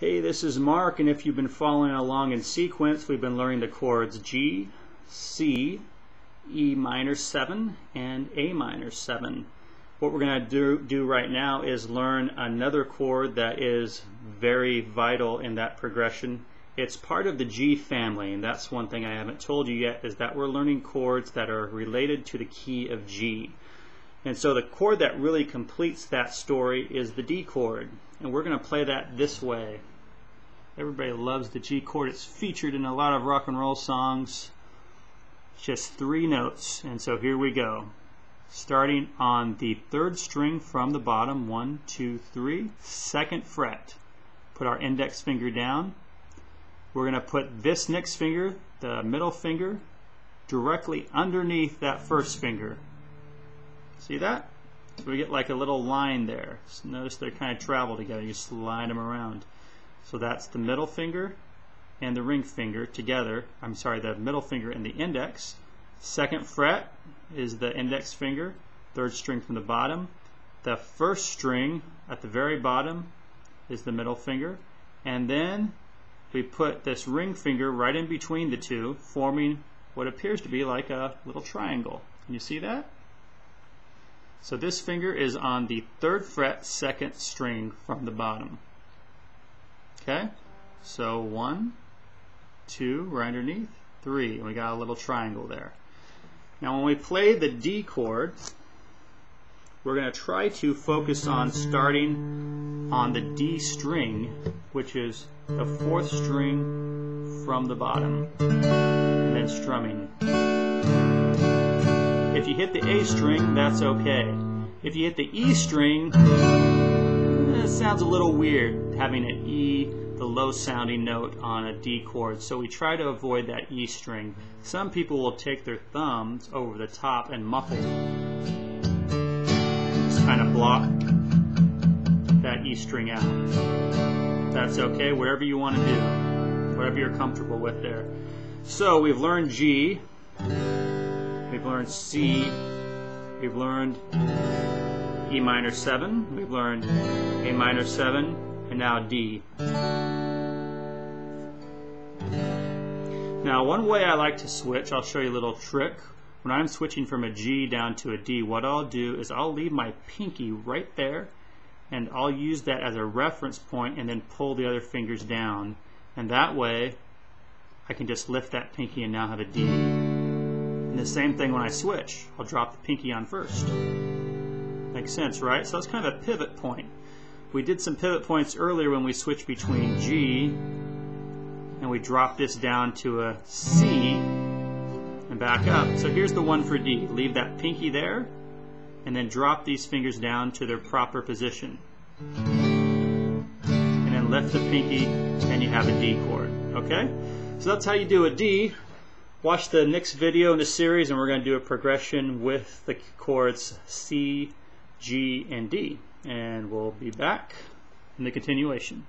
Hey, this is Mark, and if you've been following along in sequence, we've been learning the chords G, C, E minor 7, and A minor 7. What we're going to do right now is learn another chord that is very vital in that progression. It's part of the G family, and that's one thing I haven't told you yet, is that we're learning chords that are related to the key of G. And so the chord that really completes that story is the D chord, and we're going to play that this way. Everybody loves the G chord. It's featured in a lot of rock and roll songs. It's just 3 notes, and so here we go. Starting on the 3rd string from the bottom, 1, 2, 3, 2nd fret. Put our index finger down. We're going to put this next finger, the middle finger, directly underneath that first finger. See that? So we get like a little line there. Just notice they kind of travel together. You slide them around. So that's the middle finger and the ring finger together. I'm sorry, the middle finger and the index. 2nd fret is the index finger, 3rd string from the bottom. The 1st string at the very bottom is the middle finger. And then we put this ring finger right in between the two, forming what appears to be like a little triangle. Can you see that? So this finger is on the 3rd fret, 2nd string from the bottom. Okay, so 1, 2, right underneath, 3, and we got a little triangle there. Now when we play the D chord, we're going to try to focus on starting on the D string, which is the 4th string from the bottom, and then strumming. If you hit the A string, that's okay. If you hit the E string, it sounds a little weird having an E, the low sounding note, on a D chord, so we try to avoid that E string. Some people will take their thumbs over the top and muffle, just kind of block that E string out. That's okay, whatever you want to do, whatever you're comfortable with there. So we've learned G, we've learned C, we've learned E minor 7, we've learned A minor 7, and now D. Now one way I like to switch, I'll show you a little trick. When I'm switching from a G down to a D, what I'll do is I'll leave my pinky right there, and I'll use that as a reference point and then pull the other fingers down. And that way I can just lift that pinky and now have a D. And the same thing when I switch. I'll drop the pinky on first. Makes sense, right? So it's kind of a pivot point. We did some pivot points earlier when we switched between G and we dropped this down to a C and back up. So here's the one for D. Leave that pinky there and then drop these fingers down to their proper position. And then lift the pinky and you have a D chord. Okay? So that's how you do a D. Watch the next video in the series and we're going to do a progression with the chords C, G, and D. And we'll be back in the continuation.